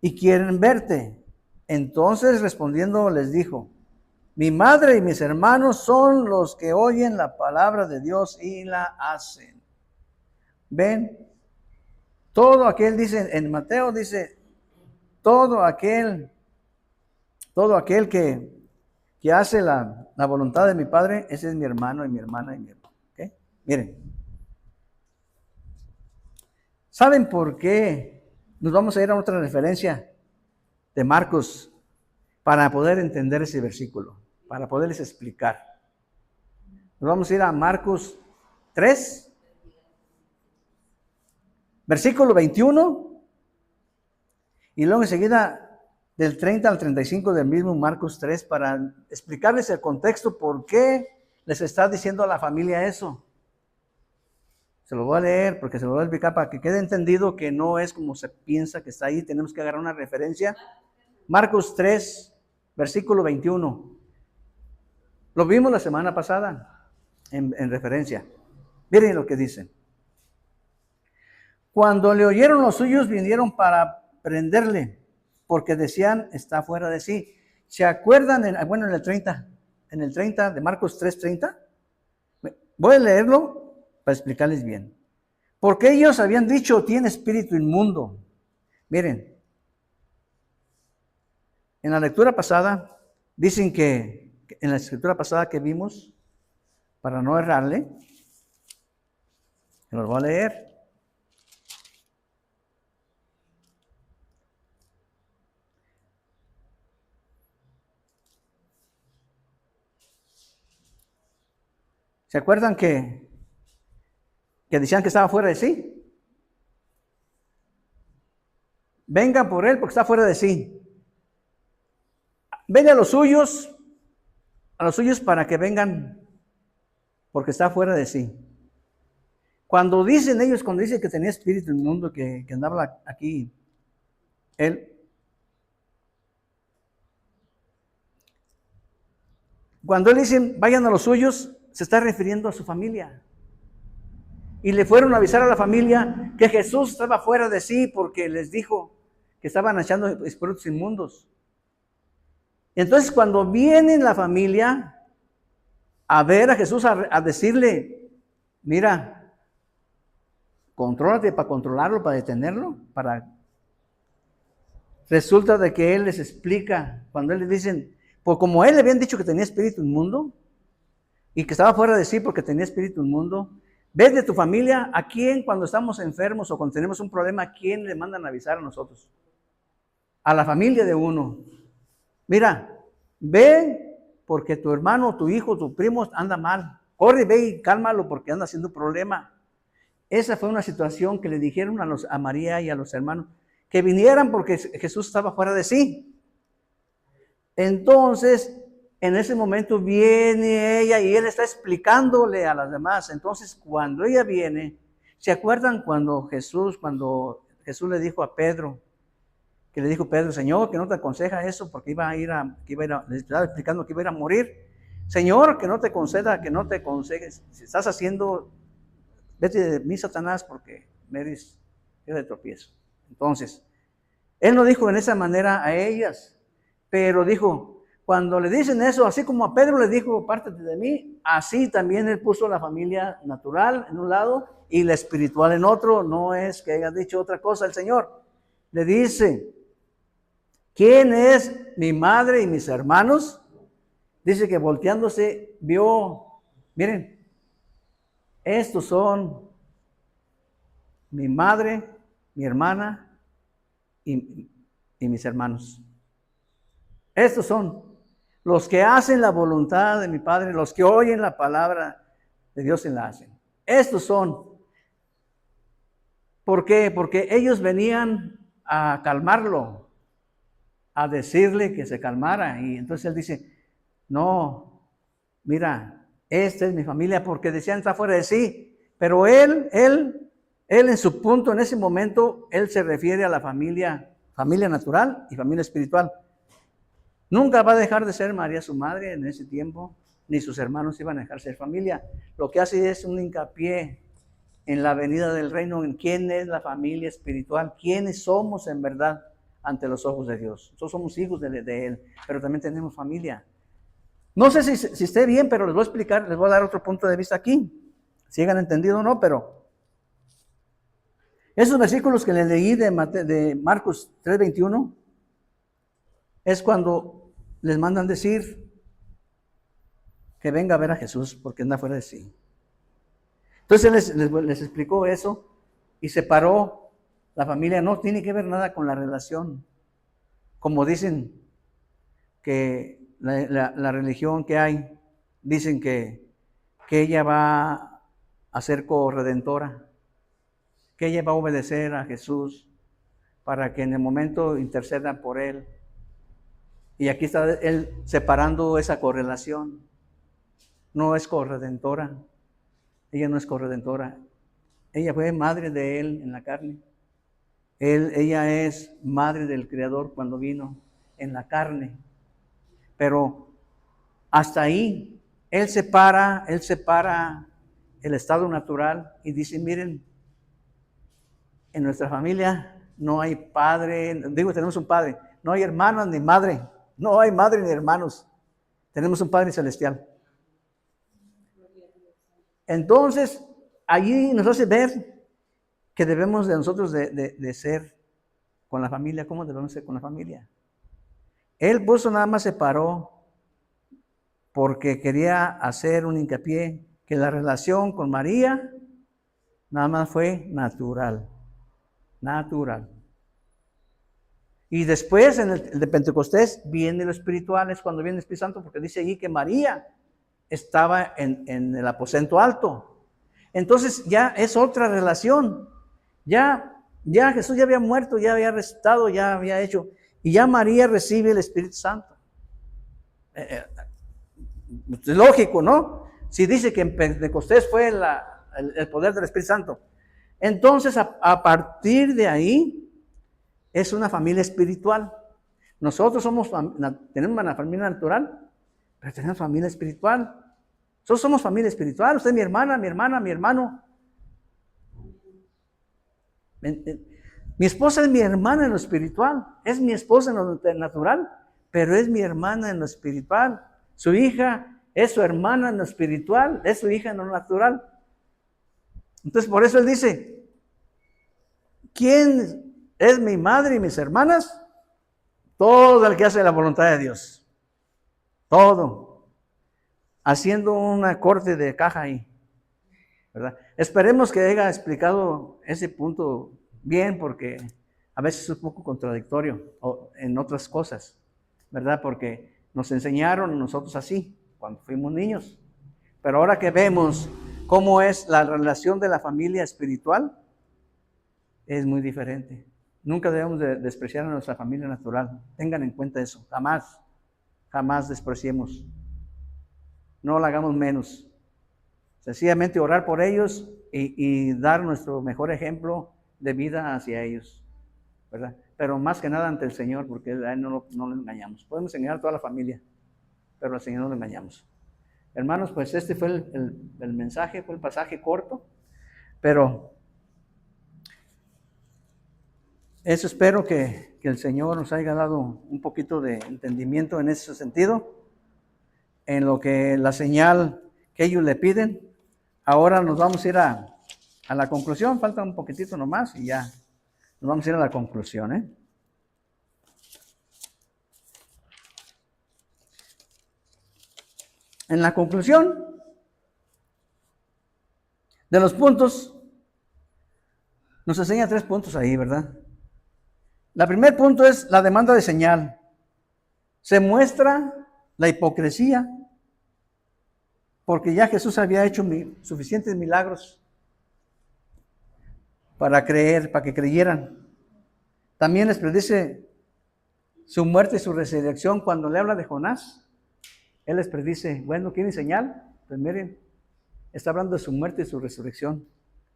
y quieren verte. Entonces respondiendo les dijo, mi madre y mis hermanos son los que oyen la palabra de Dios y la hacen. ¿Ven? Todo aquel, dice en Mateo, dice, todo aquel que hace la voluntad de mi Padre, ese es mi hermano y mi hermana y mi hermano. ¿Okay? Miren. ¿Saben por qué? Nos vamos a ir a otra referencia de Marcos para poder entender ese versículo, para poderles explicar. Nos vamos a ir a Marcos 3, versículo 21, y luego enseguida del 30 al 35 del mismo Marcos 3 para explicarles el contexto, por qué les está diciendo a la familia eso. Se lo voy a leer porque se lo voy a explicar para que quede entendido que no es como se piensa que está ahí. Tenemos que agarrar una referencia. Marcos 3, versículo 21. Lo vimos la semana pasada en referencia. Miren lo que dice. Cuando le oyeron los suyos, vinieron para prenderle, porque decían, está fuera de sí. ¿Se acuerdan? En el 30 de Marcos 3:30. Voy a leerlo para explicarles bien. Porque ellos habían dicho, tiene espíritu inmundo. Miren, en la lectura pasada, dicen que en la escritura pasada que vimos, para no errarle, los voy a leer. ¿Se acuerdan que decían que estaba fuera de sí? Vengan por él porque está fuera de sí. Ven a los suyos para que vengan porque está fuera de sí. Cuando dicen que tenía espíritu inmundo, que andaba aquí, él, cuando él dice vayan a los suyos, se está refiriendo a su familia. Y le fueron a avisar a la familia que Jesús estaba fuera de sí porque les dijo que estaban echando espíritus inmundos. Entonces cuando viene la familia a ver a Jesús, a decirle, mira, contrólate para controlarlo, para detenerlo, resulta de que él les explica, cuando él les dicen, pues como él le habían dicho que tenía espíritu inmundo, y que estaba fuera de sí porque tenía espíritu inmundo. ¿Ves de tu familia a quién cuando estamos enfermos o cuando tenemos un problema, a quién le mandan a avisar a nosotros? A la familia de uno. Mira, ve porque tu hermano, tu hijo, tu primo anda mal. Corre, ve y cálmalo porque anda haciendo problema. Esa fue una situación que le dijeron a María y a los hermanos, que vinieran porque Jesús estaba fuera de sí. Entonces, en ese momento viene ella y él está explicándole a las demás. Entonces, cuando ella viene, ¿se acuerdan cuando Jesús le dijo a Pedro, que le dijo Pedro, Señor, que no te aconseja eso porque le estaba explicando que iba a ir a morir? Señor, que no te conceda, que no te aconsejes. Si estás haciendo, vete de mí, Satanás, porque me eres de tropiezo. Entonces, él no dijo en esa manera a ellas, pero dijo, cuando le dicen eso, así como a Pedro le dijo, apártate de mí, así también él puso la familia natural en un lado y la espiritual en otro. No es que haya dicho otra cosa el Señor. Le dice, ¿quién es mi madre y mis hermanos? Dice que volteándose vio, miren, estos son mi madre, mi hermana y mis hermanos. Estos son los que hacen la voluntad de mi Padre, los que oyen la palabra de Dios y la hacen. Estos son. ¿Por qué? Porque ellos venían a calmarlo, a decirle que se calmara. Y entonces él dice, no, mira, esta es mi familia, porque decían está fuera de sí. Pero él en su punto, en ese momento, él se refiere a la familia natural y familia espiritual. Nunca va a dejar de ser María su madre en ese tiempo, ni sus hermanos iban a dejar ser familia. Lo que hace es un hincapié en la venida del reino, en quién es la familia espiritual, quiénes somos en verdad ante los ojos de Dios. Nosotros somos hijos de Él, pero también tenemos familia. No sé si esté bien, pero les voy a explicar, les voy a dar otro punto de vista aquí. Si hayan entendido o no, pero esos versículos que les leí de Marcos 3:21, es cuando les mandan decir que venga a ver a Jesús porque anda fuera de sí. Entonces les explicó eso y separó la familia. No tiene que ver nada con la relación. Como dicen que la religión que hay, dicen que ella va a ser corredentora, que ella va a obedecer a Jesús para que en el momento intercedan por Él. Y aquí está él separando esa correlación. No es corredentora. Ella no es corredentora. Ella fue madre de él en la carne. Ella es madre del Creador cuando vino en la carne. Pero hasta ahí, él separa el estado natural y dice, miren, en nuestra familia no hay padre, tenemos un padre, no hay hermanas ni madre. No hay madre ni hermanos. Tenemos un Padre celestial. Entonces, allí nos hace ver que debemos de nosotros de ser con la familia. ¿Cómo debemos ser con la familia? Él puso nada más separó porque quería hacer un hincapié que la relación con María nada más fue natural. Natural. Y después, en el de Pentecostés, viene lo espiritual, es cuando viene el Espíritu Santo, porque dice allí que María estaba en el aposento alto. Entonces ya es otra relación. Ya Jesús ya había muerto, ya había resucitado, ya había hecho. Y ya María recibe el Espíritu Santo. Es lógico, ¿no? Si dice que en Pentecostés fue el poder del Espíritu Santo. Entonces, a partir de ahí, es una familia espiritual. Nosotros tenemos una familia natural, pero tenemos familia espiritual. Nosotros somos familia espiritual. Usted es mi hermana, mi hermano. Mi esposa es mi hermana en lo espiritual. Es mi esposa en lo natural, pero es mi hermana en lo espiritual. Su hija es su hermana en lo espiritual, es su hija en lo natural. Entonces, por eso él dice, ¿quién es mi madre y mis hermanas? Todo el que hace la voluntad de Dios. Todo. haciendo una corte de caja ahí, ¿verdad? Esperemos que haya explicado ese punto bien, porque a veces es un poco contradictorio en otras cosas, ¿verdad? Porque nos enseñaron nosotros así cuando fuimos niños, pero ahora que vemos cómo es la relación de la familia espiritual, es muy diferente. Nunca debemos de despreciar a nuestra familia natural. Tengan en cuenta eso. Jamás, jamás despreciemos. No la hagamos menos. Sencillamente orar por ellos y dar nuestro mejor ejemplo de vida hacia ellos, ¿verdad? Pero más que nada ante el Señor, porque a Él no lo engañamos. Podemos engañar a toda la familia, pero al Señor no lo engañamos. Hermanos, pues este fue el mensaje, fue el pasaje corto, pero eso espero que el Señor nos haya dado un poquito de entendimiento en ese sentido, en lo que la señal que ellos le piden. Ahora nos vamos a ir a la conclusión, falta un poquitito nomás y ya nos vamos a ir a la conclusión, ¿eh? En la conclusión de los puntos, nos enseña 3 puntos ahí, ¿verdad? El primer punto es la demanda de señal. Se muestra la hipocresía, porque ya Jesús había hecho suficientes milagros para creer, para que creyeran. También les predice su muerte y su resurrección. Cuando le habla de Jonás, Él les predice, bueno, ¿quieren señal? Pues miren, está hablando de su muerte y su resurrección,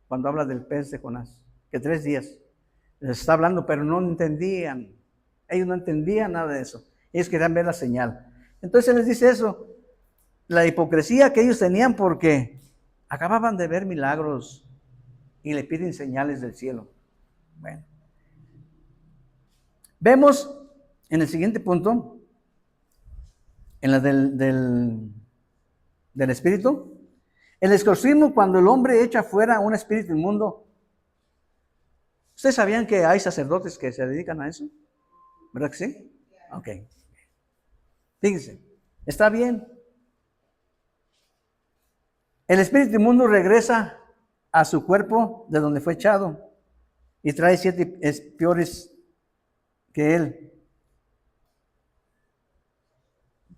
cuando habla del pez de Jonás, que 3 días les está hablando, pero no entendían. Ellos no entendían nada de eso. Ellos querían ver la señal. Entonces Él les dice eso, la hipocresía que ellos tenían porque acababan de ver milagros y le piden señales del cielo. Bueno, vemos en el siguiente punto, en la del espíritu, el exorcismo cuando el hombre echa fuera un espíritu inmundo. ¿Ustedes sabían que hay sacerdotes que se dedican a eso? ¿Verdad que sí? Ok. Fíjense, está bien. El espíritu inmundo regresa a su cuerpo de donde fue echado y trae 7 peores que él.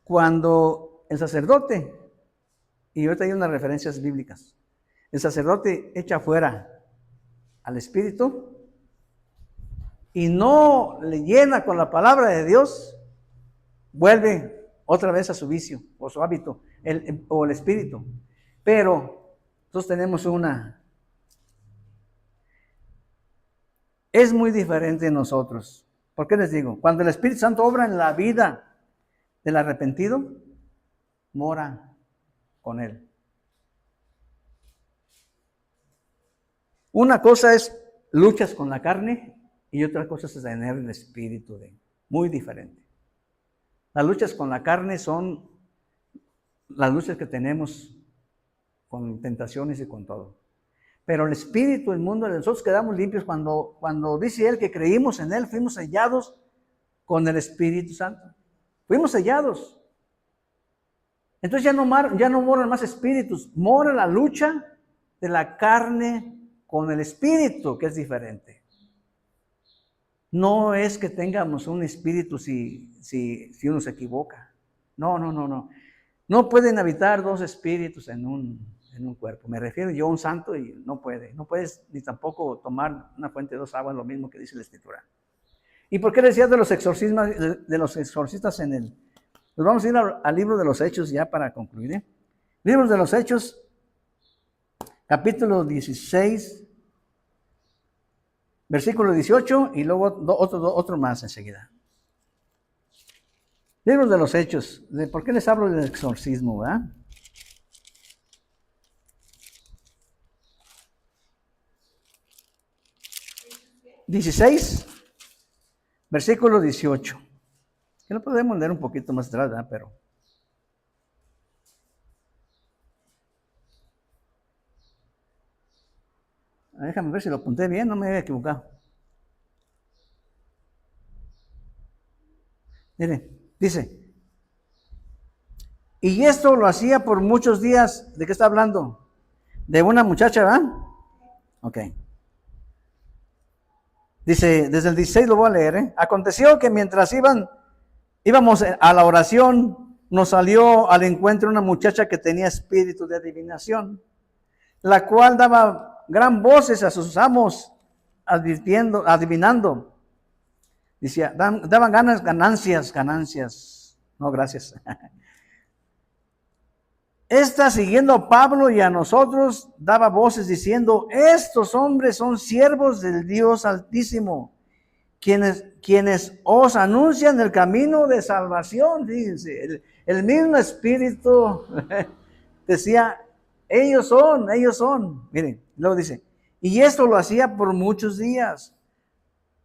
Cuando el sacerdote, y ahorita hay unas referencias bíblicas, el sacerdote echa fuera al espíritu y no le llena con la palabra de Dios, vuelve otra vez a su vicio o su hábito o el espíritu. Pero nosotros tenemos es muy diferente en nosotros. ¿Por qué les digo? Cuando el Espíritu Santo obra en la vida del arrepentido, mora con él. Una cosa es luchas con la carne y otra cosa es tener el espíritu muy diferente. Las luchas con la carne son las luchas que tenemos con tentaciones y con todo. Pero el espíritu, el mundo, nosotros quedamos limpios cuando dice él que creímos en él, fuimos sellados con el Espíritu Santo. Fuimos sellados. Entonces ya no moran más espíritus, mora la lucha de la carne con el espíritu, que es diferente. No es que tengamos un espíritu si uno se equivoca. No. No pueden habitar 2 espíritus en un cuerpo. Me refiero yo a un santo y no puedes ni tampoco tomar una fuente de 2 aguas, lo mismo que dice la Escritura. ¿Y por qué decía de los exorcistas en el? Pues vamos a ir al libro de los Hechos ya para concluir, ¿eh? Libros de los Hechos, capítulo 16, versículo 18 y luego otro más enseguida. Libros de los Hechos. ¿Por qué les hablo del exorcismo, verdad? (16) versículo 18. Que lo podemos leer un poquito más atrás, ¿verdad? Pero déjame ver si lo apunté bien, no me había equivocado. Miren, dice: Y esto lo hacía por muchos días. ¿De qué está hablando? De una muchacha, ¿verdad? Ok. Dice, desde el 16 lo voy a leer, ¿eh? Aconteció que mientras íbamos a la oración, nos salió al encuentro una muchacha que tenía espíritu de adivinación, la cual daba gran voces a sus amos, adivinando. Decía, daban ganancias. No, gracias. Esta, siguiendo a Pablo y a nosotros, daba voces diciendo, estos hombres son siervos del Dios Altísimo, quienes os anuncian el camino de salvación. Fíjense, el mismo Espíritu decía, ellos son. Miren, luego dice, y esto lo hacía por muchos días.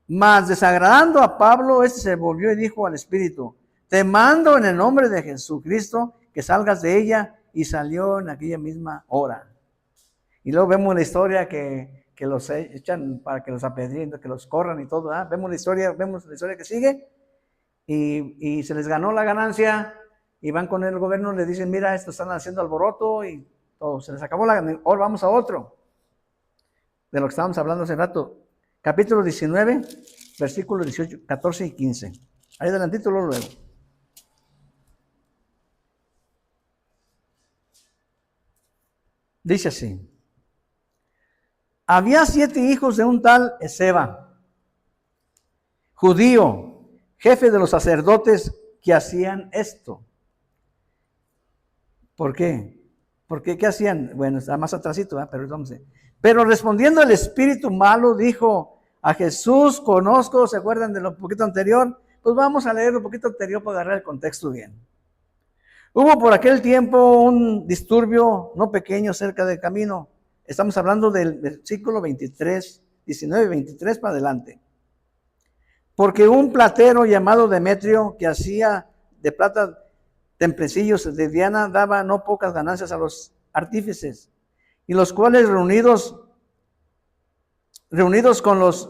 Mas desagradando a Pablo, este se volvió y dijo al Espíritu, te mando en el nombre de Jesucristo que salgas de ella, y salió en aquella misma hora. Y luego vemos la historia que los echan para que los apedreen, que los corran y todo. Vemos la historia que sigue, y se les ganó la ganancia, y van con el gobierno, le dicen, mira, estos están haciendo alboroto, y todo, se les acabó la ganancia. Ahora vamos a otro, de lo que estábamos hablando hace rato. Capítulo 19, versículos 18, 14 y 15. Ahí adelantito luego. Dice así. Había 7 hijos de un tal Esceva, judío, jefe de los sacerdotes, que hacían esto. ¿Por qué? Porque ¿qué hacían? Bueno, está más atrásito, pero entonces. Pero respondiendo el espíritu malo, dijo a Jesús, conozco, ¿se acuerdan de lo poquito anterior? Pues vamos a leer lo poquito anterior para agarrar el contexto bien. Hubo por aquel tiempo un disturbio no pequeño cerca del camino. Estamos hablando del versículo 23, 19, 23 para adelante. Porque un platero llamado Demetrio, que hacía de plata templecillos de Diana, daba no pocas ganancias a los artífices, y los cuales reunidos con los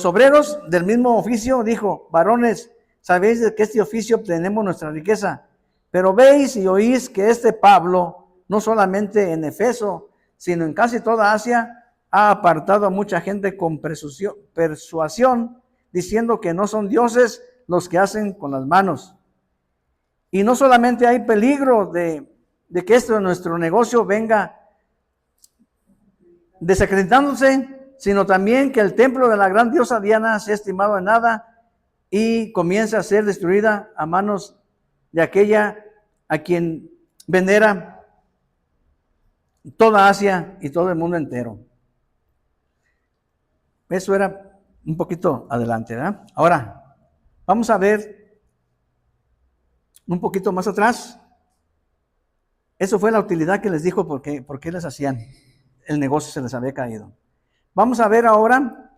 obreros del mismo oficio, dijo, varones, sabéis de que este oficio obtenemos nuestra riqueza, pero veis y oís que este Pablo, no solamente en Efeso, sino en casi toda Asia, ha apartado a mucha gente con persuasión, diciendo que no son dioses los que hacen con las manos. Y no solamente hay peligro de que esto de nuestro negocio venga desacreditándose, sino también que el templo de la gran diosa Diana sea estimado en nada y comienza a ser destruida a manos de aquella a quien venera toda Asia y todo el mundo entero. Eso era un poquito adelante, ¿verdad? Ahora, vamos a ver un poquito más atrás. Eso fue la utilidad que les dijo por qué les hacían. El negocio se les había caído. Vamos a ver ahora,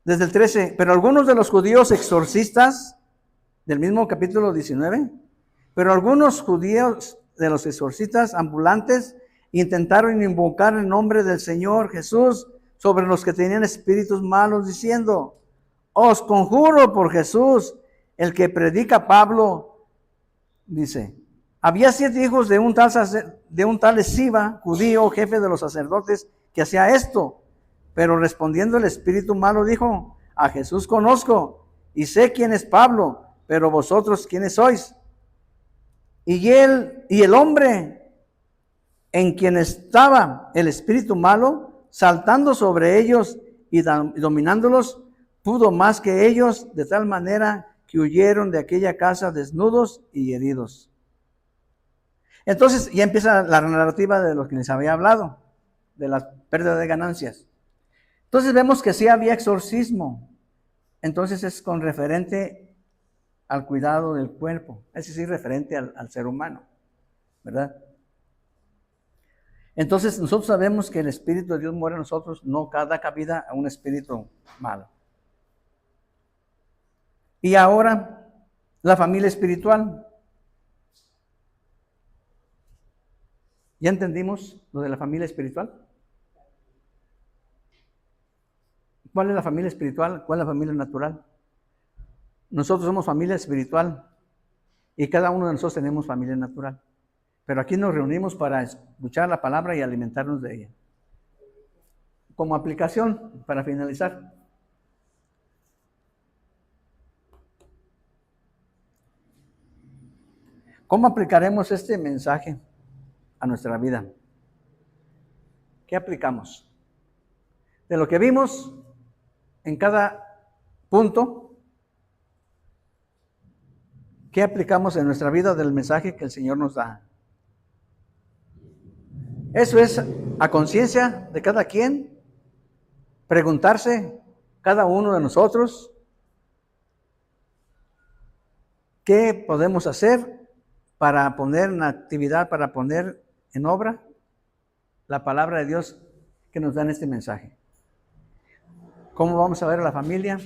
desde el 13, pero algunos de los judíos exorcistas, del mismo capítulo 19, pero algunos judíos de los exorcistas ambulantes intentaron invocar el nombre del Señor Jesús sobre los que tenían espíritus malos, diciendo, os conjuro por Jesús, el que predica Pablo, dice, había 7 hijos de un tal Esceva, judío, jefe de los sacerdotes, que hacía esto. Pero respondiendo el espíritu malo dijo, a Jesús conozco y sé quién es Pablo, pero vosotros quiénes sois. Y el hombre en quien estaba el espíritu malo, saltando sobre ellos y dominándolos, pudo más que ellos, de tal manera que huyeron de aquella casa desnudos y heridos. Entonces ya empieza la narrativa de lo que les había hablado, de la pérdida de ganancias. Entonces vemos que sí había exorcismo. Entonces es con referente al cuidado del cuerpo, es decir, referente al ser humano, ¿verdad? Entonces nosotros sabemos que el Espíritu de Dios muere en nosotros, no da cabida a un espíritu malo. Y ahora, la familia espiritual. ¿Ya entendimos lo de la familia espiritual? ¿Cuál es la familia espiritual? ¿Cuál es la familia natural? Nosotros somos familia espiritual. Y cada uno de nosotros tenemos familia natural. Pero aquí nos reunimos para escuchar la palabra y alimentarnos de ella. Como aplicación, para finalizar. ¿Cómo aplicaremos este mensaje a nuestra vida? ¿Qué aplicamos? De lo que vimos en cada punto, ¿qué aplicamos en nuestra vida del mensaje que el Señor nos da? Eso es a conciencia de cada quien, preguntarse cada uno de nosotros, ¿qué podemos hacer para poner en actividad, para poner en obra la palabra de Dios que nos da en este mensaje? ¿Cómo vamos a ver a la familia?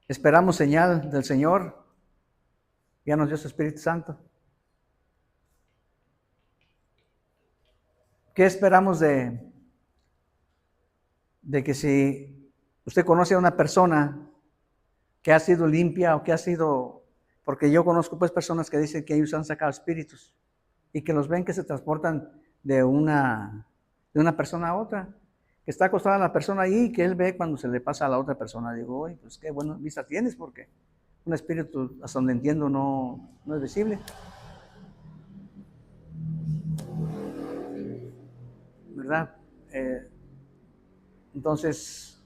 Esperamos señal del Señor. Ya nos dio su Espíritu Santo. ¿Qué esperamos de que si usted conoce a una persona que ha sido limpia o que ha sido, porque yo conozco pues personas que dicen que ellos han sacado espíritus y que los ven que se transportan de una persona a otra, que está acostada la persona ahí y que él ve cuando se le pasa a la otra persona. Digo, oye, pues qué buena vista tienes, porque un espíritu, hasta donde entiendo, no es visible. ¿Verdad? Entonces,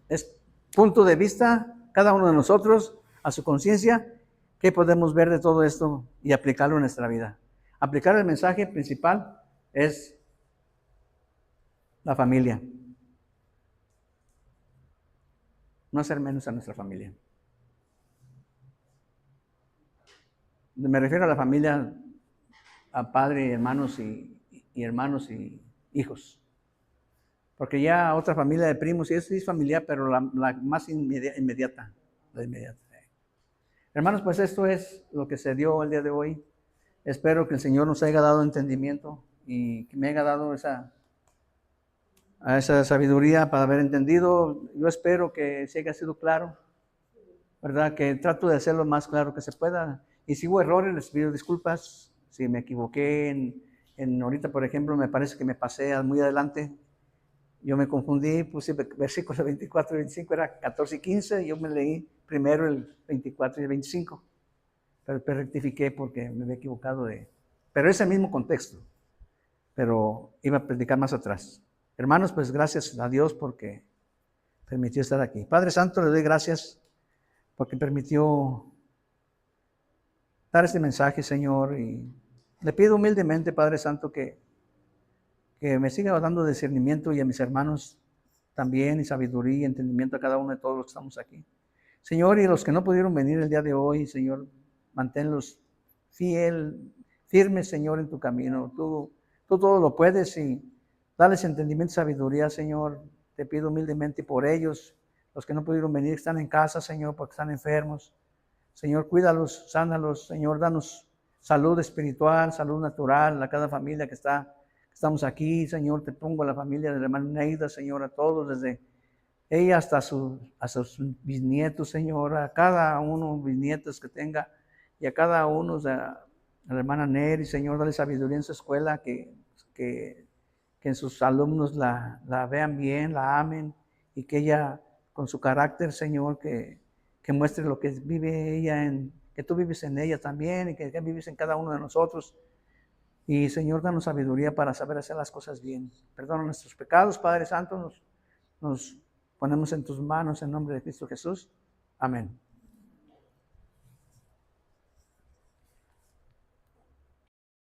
es punto de vista, cada uno de nosotros, a su conciencia, ¿qué podemos ver de todo esto y aplicarlo en nuestra vida? Aplicar el mensaje principal es la familia. No hacer menos a nuestra familia. Me refiero a la familia, a padre, hermanos y hermanos y hijos. Porque ya otra familia de primos, y eso sí es familiar, pero la más inmediata. La inmediata. Hermanos, pues esto es lo que se dio el día de hoy. Espero que el Señor nos haya dado entendimiento y que me haya dado esa sabiduría para haber entendido. Yo espero que se haya sido claro, ¿verdad? Que trato de hacerlo más claro que se pueda. Y si hubo errores, les pido disculpas. Si me equivoqué ahorita, por ejemplo, me parece que me pasé muy adelante. Yo me confundí, puse versículos 24 y 25, era 14 y 15, y yo me leí primero el 24 y el 25. Pero rectifiqué porque me había equivocado pero ese mismo contexto. Pero iba a predicar más atrás. Hermanos, pues gracias a Dios porque permitió estar aquí. Padre Santo, le doy gracias porque permitió dar este mensaje, Señor, y le pido humildemente, Padre Santo, que me siga dando discernimiento y a mis hermanos también, y sabiduría y entendimiento a cada uno de todos los que estamos aquí. Señor, y los que no pudieron venir el día de hoy, Señor, manténlos firmes, Señor, en tu camino. Tú todo lo puedes y dales entendimiento y sabiduría, Señor. Te pido humildemente por ellos, los que no pudieron venir, están en casa, Señor, porque están enfermos. Señor, cuídalos, sánalos, Señor, danos salud espiritual, salud natural a cada familia que estamos aquí, Señor. Te pongo a la familia de la hermana Neida, Señor, a todos, desde ella hasta sus bisnietos, Señor, a cada uno bisnietos que tenga, y a cada uno, a la hermana Neri, Señor, dale sabiduría en su escuela, que en sus alumnos la vean bien, la amen, y que ella, con su carácter, Señor, que muestre lo que vive ella, que tú vives en ella también, y que vives en cada uno de nosotros. Y Señor, danos sabiduría para saber hacer las cosas bien. Perdona nuestros pecados, Padre Santo, nos ponemos en tus manos en nombre de Cristo Jesús. Amén.